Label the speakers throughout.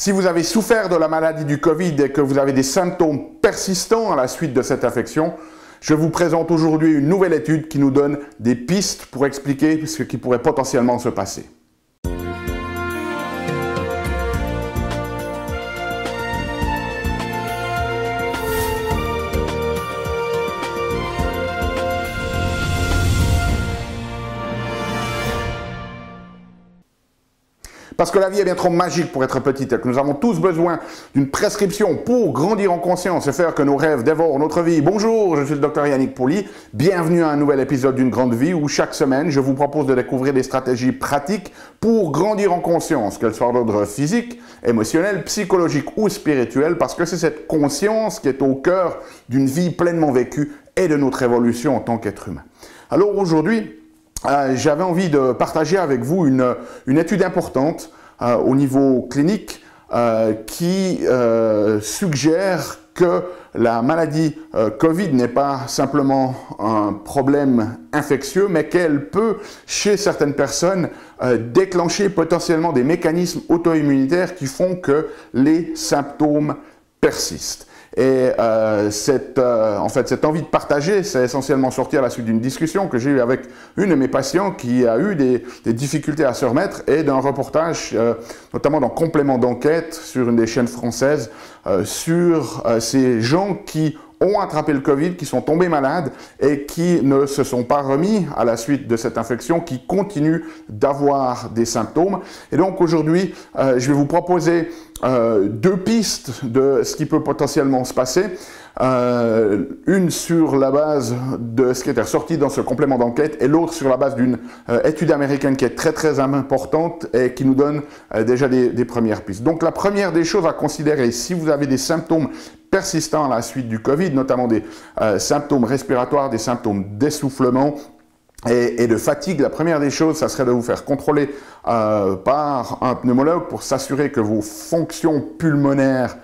Speaker 1: Si vous avez souffert de la maladie du Covid et que vous avez des symptômes persistants à la suite de cette infection, je vous présente aujourd'hui une nouvelle étude qui nous donne des pistes pour expliquer ce qui pourrait potentiellement se passer. Parce que la vie est bien trop magique pour être petite et que nous avons tous besoin d'une prescription pour grandir en conscience et faire que nos rêves dévorent notre vie. Bonjour, je suis le Dr Yannick Pouli. Bienvenue à un nouvel épisode d'une grande vie où chaque semaine, je vous propose de découvrir des stratégies pratiques pour grandir en conscience, qu'elles soient d'ordre physique, émotionnel, psychologique ou spirituel, parce que c'est cette conscience qui est au cœur d'une vie pleinement vécue et de notre évolution en tant qu'être humain. Alors aujourd'hui, j'avais envie de partager avec vous une étude importante au niveau clinique qui suggère que la maladie Covid n'est pas simplement un problème infectieux, mais qu'elle peut, chez certaines personnes, déclencher potentiellement des mécanismes auto-immunitaires qui font que les symptômes persistent. Et cette envie de partager, c'est essentiellement sorti à la suite d'une discussion que j'ai eue avec une de mes patients qui a eu des difficultés à se remettre et d'un reportage, notamment dans Complément d'enquête sur une des chaînes françaises, sur ces gens qui ont attrapé le Covid, qui sont tombés malades et qui ne se sont pas remis à la suite de cette infection, qui continuent d'avoir des symptômes. Et donc aujourd'hui, je vais vous proposer deux pistes de ce qui peut potentiellement se passer. Une sur la base de ce qui était ressorti dans ce complément d'enquête et l'autre sur la base d'une étude américaine qui est très importante et qui nous donne déjà des premières pistes. Donc la première des choses à considérer, si vous avez des symptômes persistants à la suite du Covid, notamment des symptômes respiratoires, des symptômes d'essoufflement et de fatigue, la première des choses, ça serait de vous faire contrôler par un pneumologue pour s'assurer que vos fonctions pulmonaires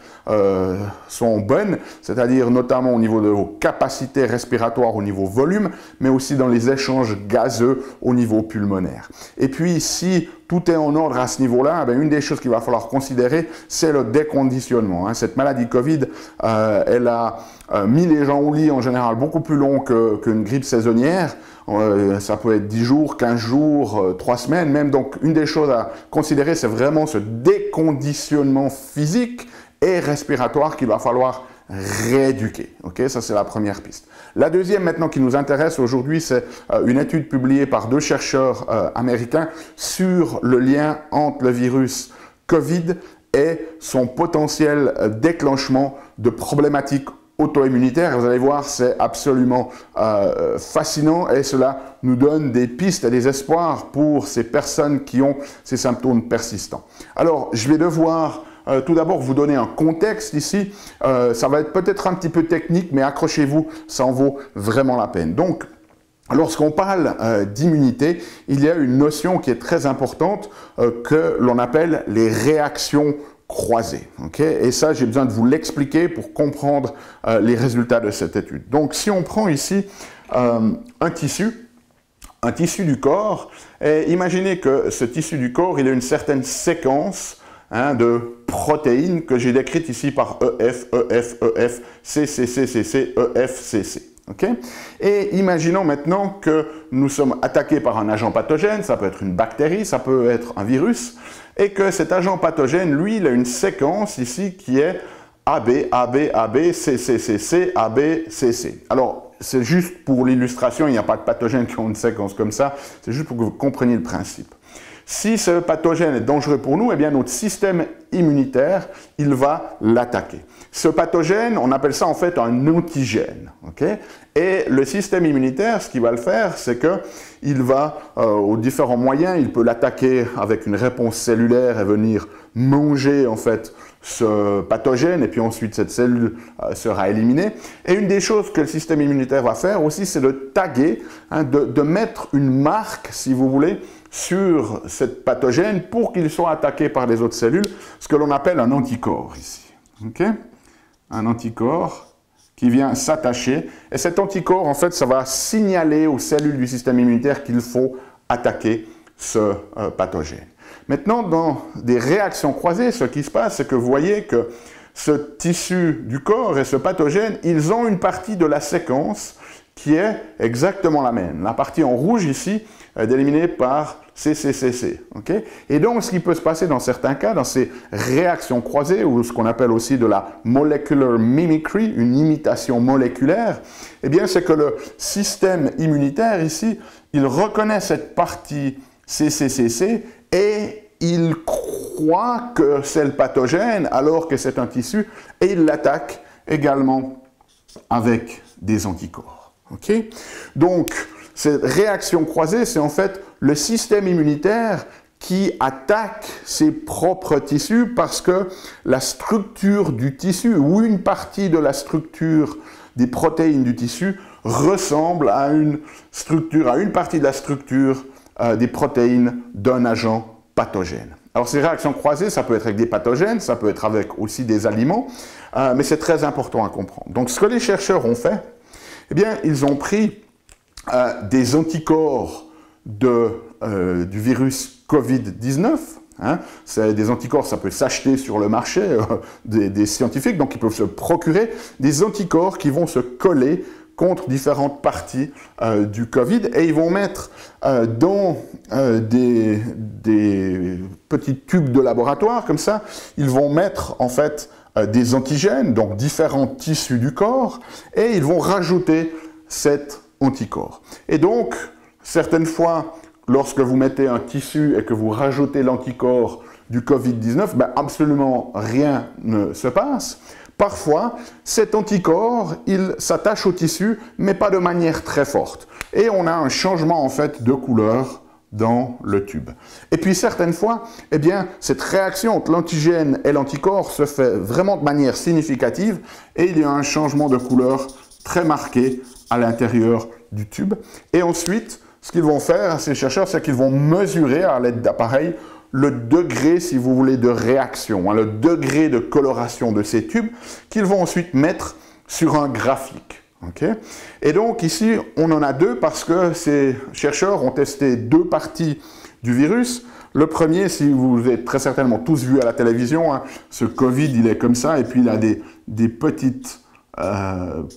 Speaker 1: sont bonnes, c'est-à-dire notamment au niveau de vos capacités respiratoires au niveau volume, mais aussi dans les échanges gazeux au niveau pulmonaire. Et puis, si tout est en ordre à ce niveau-là, une des choses qu'il va falloir considérer, c'est le déconditionnement. Cette maladie Covid, elle a mis les gens au lit en général beaucoup plus long qu'une grippe saisonnière. Ça peut être 10 jours, 15 jours, 3 semaines même. Donc, une des choses à considérer, c'est vraiment ce déconditionnement physique et respiratoire qu'il va falloir rééduquer. Okay, ça, c'est la première piste. La deuxième, maintenant, qui nous intéresse aujourd'hui, c'est une étude publiée par deux chercheurs américains sur le lien entre le virus Covid et son potentiel déclenchement de problématiques auto-immunitaires. Vous allez voir, c'est absolument fascinant et cela nous donne des pistes et des espoirs pour ces personnes qui ont ces symptômes persistants. Alors, je vais devoir tout d'abord vous donner un contexte ici. Ça va être peut-être un petit peu technique, mais accrochez-vous, ça en vaut vraiment la peine. Donc, lorsqu'on parle d'immunité, il y a une notion qui est très importante que l'on appelle les réactions croisées. Okay? Et ça, j'ai besoin de vous l'expliquer pour comprendre les résultats de cette étude. Donc, si on prend ici un tissu du corps, et imaginez que ce tissu du corps, il a une certaine séquence de protéines que j'ai décrites ici par EF, CC, EF, CC. Okay? Et imaginons maintenant que nous sommes attaqués par un agent pathogène, ça peut être une bactérie, ça peut être un virus, et que cet agent pathogène, lui, il a une séquence ici qui est AB, CC, AB, CC. Alors, c'est juste pour l'illustration, il n'y a pas de pathogènes qui ont une séquence comme ça, c'est juste pour que vous compreniez le principe. Si ce pathogène est dangereux pour nous, eh bien notre système immunitaire, il va l'attaquer. Ce pathogène, on appelle ça en fait un antigène. Okay? Et le système immunitaire, ce qu'il va le faire, c'est qu'il va, aux différents moyens, il peut l'attaquer avec une réponse cellulaire et venir manger en fait ce pathogène, et puis ensuite cette cellule sera éliminée. Et une des choses que le système immunitaire va faire aussi, c'est de taguer, de mettre une marque, si vous voulez, sur cette pathogène pour qu'il soit attaqué par les autres cellules, ce que l'on appelle un anticorps ici. Okay? Un anticorps qui vient s'attacher. Et cet anticorps, en fait, ça va signaler aux cellules du système immunitaire qu'il faut attaquer ce pathogène. Maintenant, dans des réactions croisées, ce qui se passe, c'est que vous voyez que ce tissu du corps et ce pathogène, ils ont une partie de la séquence qui est exactement la même. La partie en rouge ici est éliminée par CCCC. Okay? Et donc, ce qui peut se passer dans certains cas, dans ces réactions croisées, ou ce qu'on appelle aussi de la molecular mimicry, une imitation moléculaire, eh bien, c'est que le système immunitaire ici, il reconnaît cette partie CCCC et il croit que c'est le pathogène alors que c'est un tissu et il l'attaque également avec des anticorps. Okay? Donc, cette réaction croisée, c'est en fait le système immunitaire qui attaque ses propres tissus parce que la structure du tissu ou une partie de la structure des protéines du tissu ressemble à une partie de la structure des protéines d'un agent pathogène. Alors ces réactions croisées, ça peut être avec des pathogènes, ça peut être avec aussi des aliments, mais c'est très important à comprendre. Donc ce que les chercheurs ont fait, eh bien ils ont pris des anticorps du virus Covid-19, hein. Des anticorps, ça peut s'acheter sur le marché des scientifiques, donc ils peuvent se procurer des anticorps qui vont se coller contre différentes parties du Covid et ils vont mettre dans des petits tubes de laboratoire comme ça, ils vont mettre en fait des antigènes, donc différents tissus du corps, et ils vont rajouter cet anticorps. Et donc, certaines fois, lorsque vous mettez un tissu et que vous rajoutez l'anticorps du Covid-19, ben absolument rien ne se passe. Parfois, cet anticorps, il s'attache au tissu, mais pas de manière très forte. Et on a un changement en fait de couleur dans le tube. Et puis certaines fois, eh bien, cette réaction entre l'antigène et l'anticorps se fait vraiment de manière significative et il y a un changement de couleur très marqué à l'intérieur du tube. Et ensuite, ce qu'ils vont faire, ces chercheurs, c'est qu'ils vont mesurer à l'aide d'appareils le degré, si vous voulez, de réaction, hein, le degré de coloration de ces tubes qu'ils vont ensuite mettre sur un graphique. Okay? Et donc ici, on en a deux parce que ces chercheurs ont testé deux parties du virus. Le premier, si vous avez très certainement tous vu à la télévision, hein, ce Covid, il est comme ça, et puis il a des petites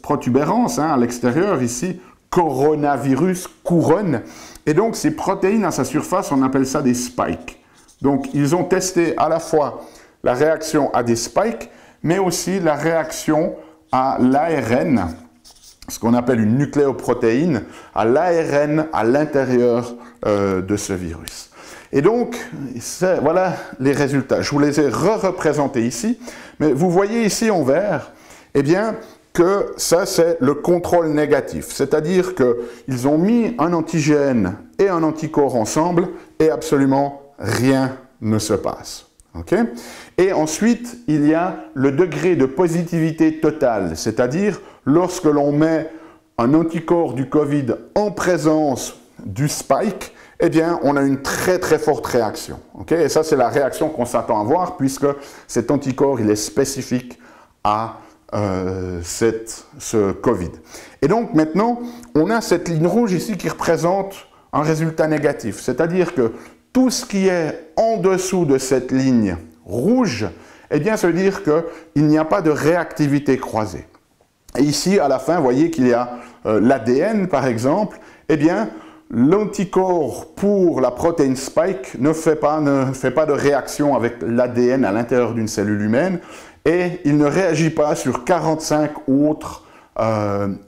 Speaker 1: protubérances hein, à l'extérieur ici, coronavirus, couronne. Et donc ces protéines à sa surface, on appelle ça des spikes. Donc, ils ont testé à la fois la réaction à des spikes, mais aussi la réaction à l'ARN, ce qu'on appelle une nucléoprotéine, à l'ARN à l'intérieur de ce virus. Et donc, voilà les résultats. Je vous les ai représentés ici, mais vous voyez ici en vert, eh bien, que ça, c'est le contrôle négatif. C'est-à-dire qu'ils ont mis un antigène et un anticorps ensemble et absolument rien ne se passe. Okay? Et ensuite, il y a le degré de positivité totale, c'est-à-dire lorsque l'on met un anticorps du Covid en présence du spike, eh bien, on a une très très forte réaction. Okay? Et ça, c'est la réaction qu'on s'attend à voir, puisque cet anticorps, il est spécifique à ce Covid. Et donc, maintenant, on a cette ligne rouge ici qui représente un résultat négatif, c'est-à-dire que tout ce qui est en dessous de cette ligne rouge, eh bien, ça veut dire qu'il n'y a pas de réactivité croisée. Et ici, à la fin, vous voyez qu'il y a l'ADN, par exemple. Eh bien, l'anticorps pour la protéine spike ne fait pas de réaction avec l'ADN à l'intérieur d'une cellule humaine et il ne réagit pas sur 45 autres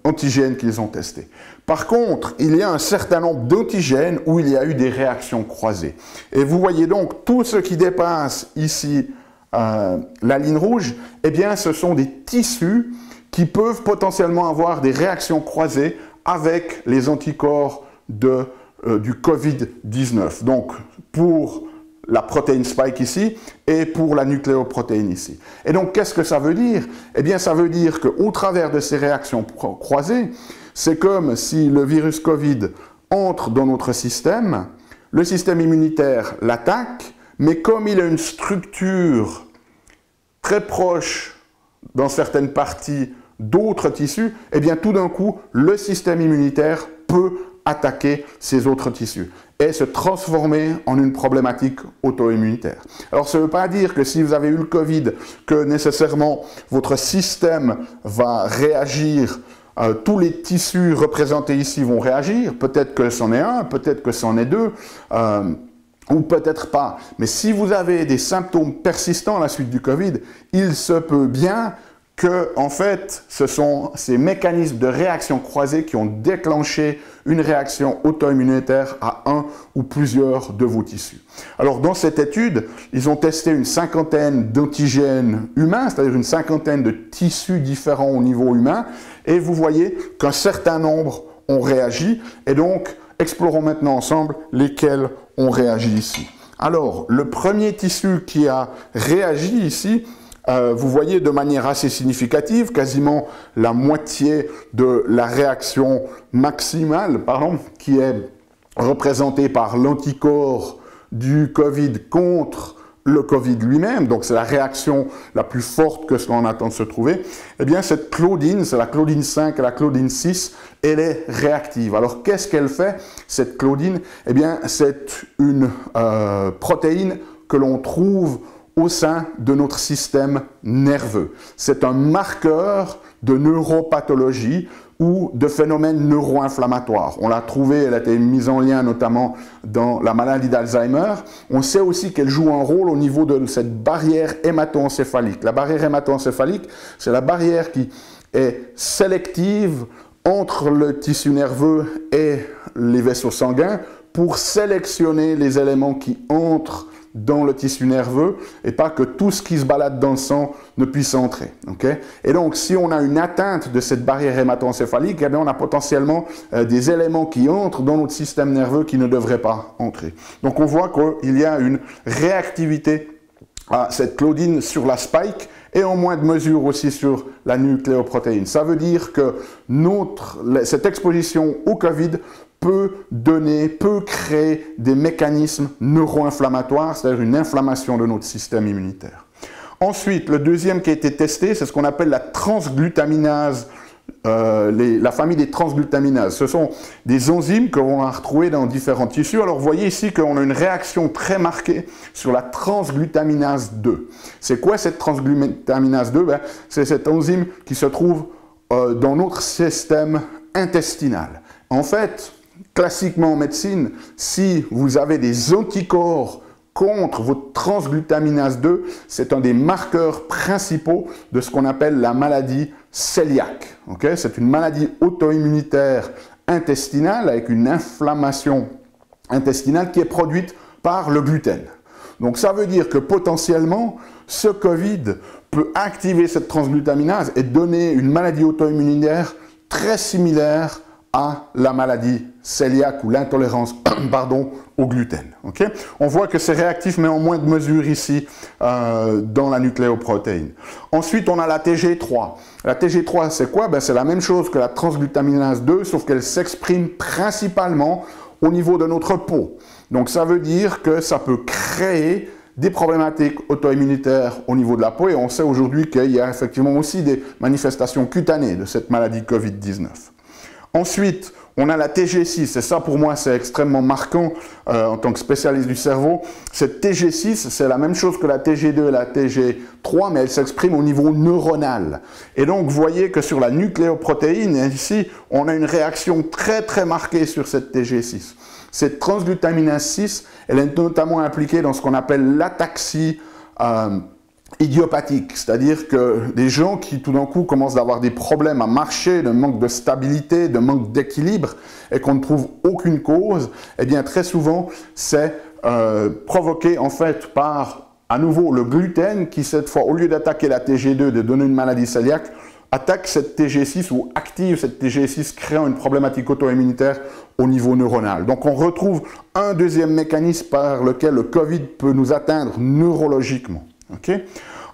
Speaker 1: antigènes qu'ils ont testés. Par contre, il y a un certain nombre d'antigènes où il y a eu des réactions croisées. Et vous voyez donc tout ce qui dépasse ici la ligne rouge, eh bien ce sont des tissus qui peuvent potentiellement avoir des réactions croisées avec les anticorps du Covid-19. Donc pour la protéine spike ici et pour la nucléoprotéine ici. Et donc qu'est-ce que ça veut dire? Eh bien ça veut dire qu'au travers de ces réactions croisées, c'est comme si le virus Covid entre dans notre système, le système immunitaire l'attaque, mais comme il a une structure très proche dans certaines parties d'autres tissus, eh bien tout d'un coup, le système immunitaire peut attaquer ces autres tissus et se transformer en une problématique auto-immunitaire. Alors, ça ne veut pas dire que si vous avez eu le Covid, que nécessairement votre système va réagir, tous les tissus représentés ici vont réagir, peut-être que c'en est un, peut-être que c'en est deux, ou peut-être pas. Mais si vous avez des symptômes persistants à la suite du Covid, il se peut bien que, en fait, ce sont ces mécanismes de réaction croisée qui ont déclenché une réaction auto-immunitaire à un ou plusieurs de vos tissus. Alors, dans cette étude, ils ont testé une cinquantaine d'antigènes humains, c'est-à-dire une cinquantaine de tissus différents au niveau humain, et vous voyez qu'un certain nombre ont réagi, et donc, explorons maintenant ensemble lesquels ont réagi ici. Alors, le premier tissu qui a réagi ici, vous voyez de manière assez significative, quasiment la moitié de la réaction maximale, qui est représentée par l'anticorps du Covid contre le Covid lui-même, donc c'est la réaction la plus forte que ce qu'on attend de se trouver, eh bien cette claudine, c'est la claudine 5 et la claudine 6, elle est réactive. Alors qu'est-ce qu'elle fait, cette claudine? Eh bien c'est une protéine que l'on trouve au sein de notre système nerveux. C'est un marqueur de neuropathologie ou de phénomènes neuro-inflammatoires. On l'a trouvé, elle a été mise en lien notamment dans la maladie d'Alzheimer. On sait aussi qu'elle joue un rôle au niveau de cette barrière hémato-encéphalique. La barrière hémato-encéphalique, c'est la barrière qui est sélective entre le tissu nerveux et les vaisseaux sanguins pour sélectionner les éléments qui entrent dans le tissu nerveux et pas que tout ce qui se balade dans le sang ne puisse entrer. Okay? Et donc, si on a une atteinte de cette barrière hémato-encéphalique, eh bien, on a potentiellement des éléments qui entrent dans notre système nerveux qui ne devraient pas entrer. Donc, on voit qu'il y a une réactivité à cette claudine sur la spike et en moins de mesure aussi sur la nucléoprotéine. Ça veut dire que cette exposition au Covid peut créer des mécanismes neuro-inflammatoires, c'est-à-dire une inflammation de notre système immunitaire. Ensuite, le deuxième qui a été testé, c'est ce qu'on appelle la transglutaminase, la famille des transglutaminases. Ce sont des enzymes que l'on va retrouver dans différents tissus. Alors, vous voyez ici qu'on a une réaction très marquée sur la transglutaminase 2. C'est quoi cette transglutaminase 2? C'est cette enzyme qui se trouve dans notre système intestinal. En fait, classiquement en médecine, si vous avez des anticorps contre votre transglutaminase 2, c'est un des marqueurs principaux de ce qu'on appelle la maladie cœliaque. Okay? C'est une maladie auto-immunitaire intestinale avec une inflammation intestinale qui est produite par le gluten. Donc ça veut dire que potentiellement, ce Covid peut activer cette transglutaminase et donner une maladie auto-immunitaire très similaire à la maladie cœliaque ou l'intolérance au gluten. Okay? On voit que c'est réactif, mais en moins de mesure ici dans la nucléoprotéine. Ensuite, on a la TG3. La TG3, c'est quoi? C'est la même chose que la transglutaminase 2, sauf qu'elle s'exprime principalement au niveau de notre peau. Donc, ça veut dire que ça peut créer des problématiques auto-immunitaires au niveau de la peau, et on sait aujourd'hui qu'il y a effectivement aussi des manifestations cutanées de cette maladie Covid-19. Ensuite, on a la TG6, et ça pour moi c'est extrêmement marquant en tant que spécialiste du cerveau. Cette TG6, c'est la même chose que la TG2 et la TG3, mais elle s'exprime au niveau neuronal. Et donc vous voyez que sur la nucléoprotéine, ici, on a une réaction très très marquée sur cette TG6. Cette transglutaminase 6, elle est notamment impliquée dans ce qu'on appelle l'ataxie idiopathique, c'est-à-dire que des gens qui tout d'un coup commencent à avoir des problèmes à marcher, de manque de stabilité, de manque d'équilibre, et qu'on ne trouve aucune cause, eh bien très souvent c'est provoqué en fait par à nouveau le gluten qui cette fois, au lieu d'attaquer la TG2, de donner une maladie cœliaque, attaque cette TG6 ou active cette TG6, créant une problématique auto-immunitaire au niveau neuronal. Donc on retrouve un deuxième mécanisme par lequel le Covid peut nous atteindre neurologiquement. Okay.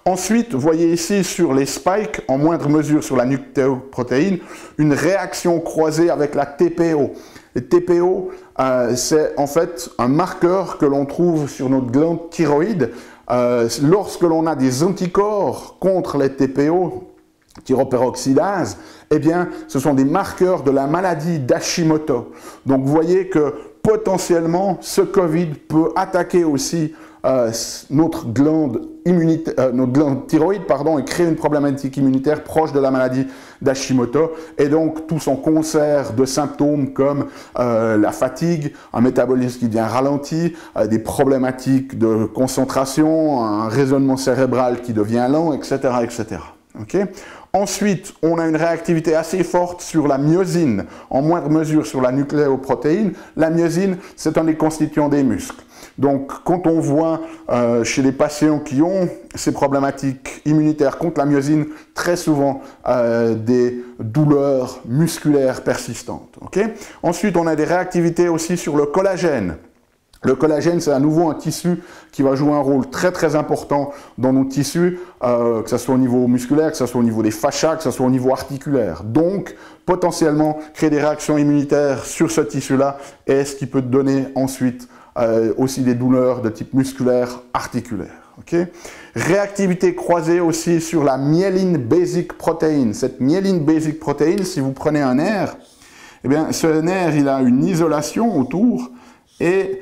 Speaker 1: Ensuite, vous voyez ici sur les spikes, en moindre mesure sur la nucléoprotéine, une réaction croisée avec la TPO. Les TPO, c'est en fait un marqueur que l'on trouve sur notre glande thyroïde. Lorsque l'on a des anticorps contre les TPO, thyroperoxydase, eh bien, ce sont des marqueurs de la maladie d'Hashimoto. Donc, vous voyez que potentiellement, ce Covid peut attaquer aussi notre glande thyroïde, et créer une problématique immunitaire proche de la maladie d'Hashimoto, et donc tout son concert de symptômes comme la fatigue, un métabolisme qui devient ralenti, des problématiques de concentration, un raisonnement cérébral qui devient lent, etc. etc. Okay? Ensuite, on a une réactivité assez forte sur la myosine, en moindre mesure sur la nucléoprotéine. La myosine, c'est un des constituants des muscles. Donc, quand on voit chez les patients qui ont ces problématiques immunitaires contre la myosine, très souvent des douleurs musculaires persistantes. Okay? Ensuite, on a des réactivités aussi sur le collagène. Le collagène, c'est à nouveau un tissu qui va jouer un rôle très très important dans nos tissus, que ce soit au niveau musculaire, que ce soit au niveau des fascias, que ce soit au niveau articulaire. Donc, potentiellement, créer des réactions immunitaires sur ce tissu-là, et ce qui peut donner ensuite aussi des douleurs de type musculaire, articulaire. Okay? Réactivité croisée aussi sur la myéline basic protein. Cette myéline basic protein, si vous prenez un nerf, eh bien, ce nerf, il a une isolation autour, et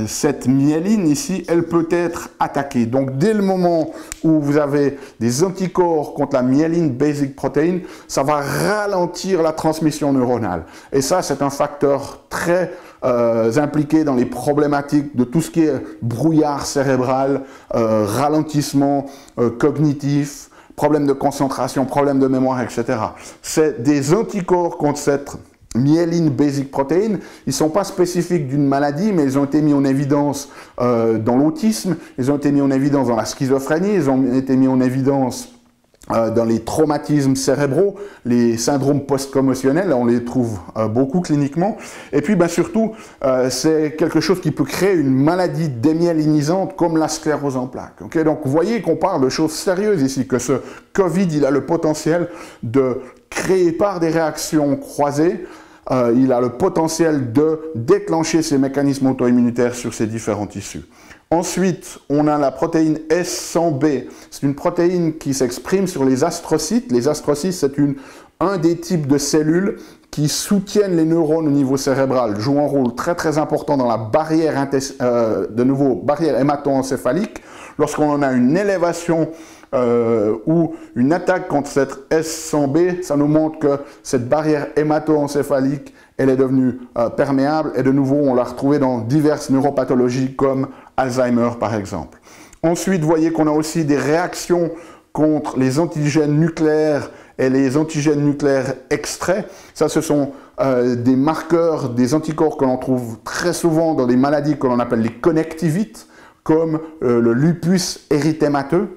Speaker 1: cette myéline ici, elle peut être attaquée. Donc, dès le moment où vous avez des anticorps contre la myéline basic protein, ça va ralentir la transmission neuronale. Et ça, c'est un facteur très impliqué dans les problématiques de tout ce qui est brouillard cérébral, ralentissement cognitif, problème de concentration, problème de mémoire, etc. C'est des anticorps contre cette myéline basic protein. Ils ne sont pas spécifiques d'une maladie, mais ils ont été mis en évidence dans l'autisme, ils ont été mis en évidence dans la schizophrénie, ils ont été mis en évidence dans les traumatismes cérébraux, les syndromes post-commotionnels, on les trouve beaucoup cliniquement. Et puis surtout, c'est quelque chose qui peut créer une maladie démyélinisante comme la sclérose en plaques. Okay? Donc vous voyez qu'on parle de choses sérieuses ici, que ce Covid, il a le potentiel de créer par des réactions croisées, il a le potentiel de déclencher ces mécanismes auto-immunitaires sur ces différents tissus. Ensuite, on a la protéine S100B. C'est une protéine qui s'exprime sur les astrocytes. Les astrocytes, c'est un des types de cellules qui soutiennent les neurones au niveau cérébral, jouent un rôle très très important dans la barrière, barrière hémato-encéphalique. Lorsqu'on en a une élévation ou une attaque contre cette S100B, ça nous montre que cette barrière hémato-encéphalique, elle est devenue perméable, et de nouveau, on l'a retrouvée dans diverses neuropathologies comme Alzheimer par exemple. Ensuite, vous voyez qu'on a aussi des réactions contre les antigènes nucléaires et les antigènes nucléaires extraits. Ça, ce sont des marqueurs, des anticorps que l'on trouve très souvent dans des maladies que l'on appelle les connectivites, comme le lupus érythémateux.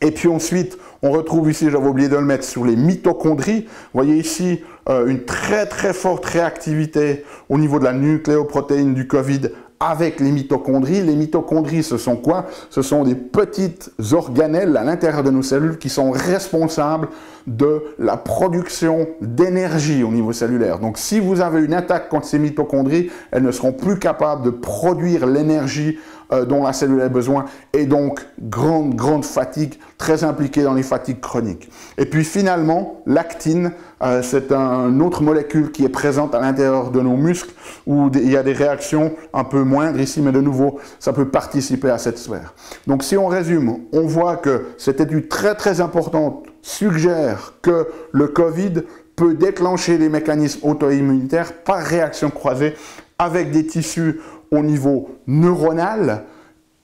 Speaker 1: Et puis ensuite, on retrouve ici, j'avais oublié de le mettre, sur les mitochondries. Vous voyez ici une très très forte réactivité au niveau de la nucléoprotéine du Covid avec les mitochondries. Les mitochondries, ce sont quoi? Ce sont des petites organelles à l'intérieur de nos cellules qui sont responsables de la production d'énergie au niveau cellulaire. Donc, si vous avez une attaque contre ces mitochondries, elles ne seront plus capables de produire l'énergie dont la cellule a besoin, et donc grande fatigue, très impliquée dans les fatigues chroniques. Et puis finalement, l'actine, c'est une autre molécule qui est présente à l'intérieur de nos muscles, où il y a des réactions un peu moindres ici, mais de nouveau, ça peut participer à cette sphère. Donc si on résume, on voit que cette étude très très importante suggère que le Covid peut déclencher des mécanismes auto-immunitaires par réaction croisée avec des tissus au niveau neuronal,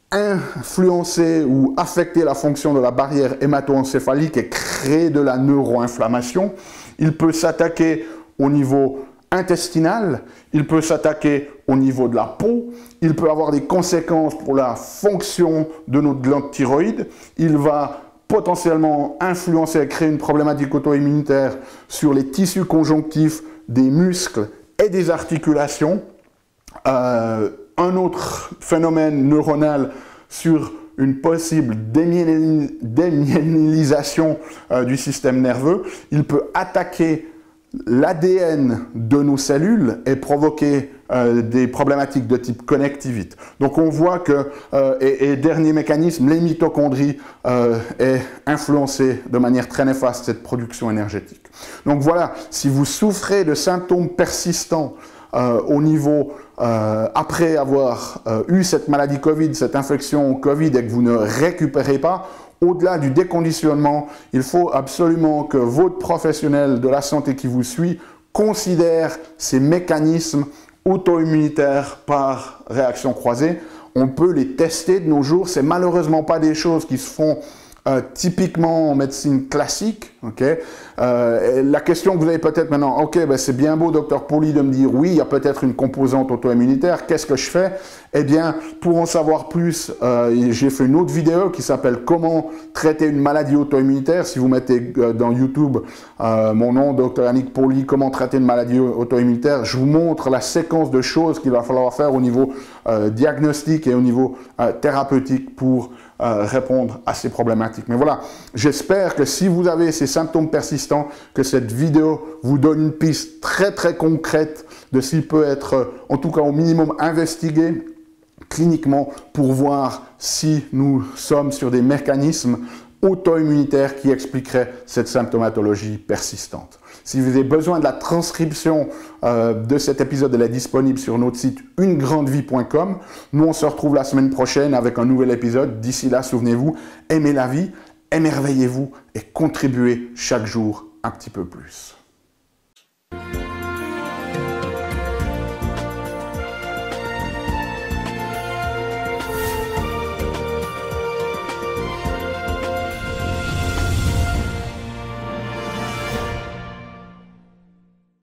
Speaker 1: influencer ou affecter la fonction de la barrière hémato-encéphalique et créer de la neuroinflammation. Il peut s'attaquer au niveau intestinal, il peut s'attaquer au niveau de la peau, il peut avoir des conséquences pour la fonction de notre glande thyroïde, il va potentiellement influencer et créer une problématique auto-immunitaire sur les tissus conjonctifs des muscles et des articulations. Un autre phénomène neuronal sur une possible démyélinisation du système nerveux. Il peut attaquer l'ADN de nos cellules est provoqué des problématiques de type connectivite. Donc on voit que, et dernier mécanisme, les mitochondries est influencé de manière très néfaste cette production énergétique. Donc voilà, si vous souffrez de symptômes persistants au niveau, après avoir eu cette maladie Covid, cette infection Covid et que vous ne récupérez pas, au-delà du déconditionnement, il faut absolument que votre professionnel de la santé qui vous suit considère ces mécanismes auto-immunitaires par réaction croisée. On peut les tester de nos jours. Ce n'est malheureusement pas des choses qui se font typiquement en médecine classique. Okay? La question que vous avez peut-être maintenant, ok, ben c'est bien beau, docteur Pauly, de me dire oui, il y a peut-être une composante auto-immunitaire, qu'est-ce que je fais? Eh bien, pour en savoir plus, j'ai fait une autre vidéo qui s'appelle comment traiter une maladie auto-immunitaire. Si vous mettez dans YouTube mon nom, docteur Yannick Pauly, comment traiter une maladie auto-immunitaire, je vous montre la séquence de choses qu'il va falloir faire au niveau diagnostic et au niveau thérapeutique pour répondre à ces problématiques. Mais voilà, j'espère que si vous avez ces symptômes persistants, que cette vidéo vous donne une piste très très concrète de s'il peut être, en tout cas au minimum, investigué cliniquement pour voir si nous sommes sur des mécanismes auto-immunitaires qui expliqueraient cette symptomatologie persistante. Si vous avez besoin de la transcription de cet épisode, elle est disponible sur notre site unegrandevie.com. Nous, on se retrouve la semaine prochaine avec un nouvel épisode. D'ici là, souvenez-vous, aimez la vie, émerveillez-vous et contribuez chaque jour un petit peu plus.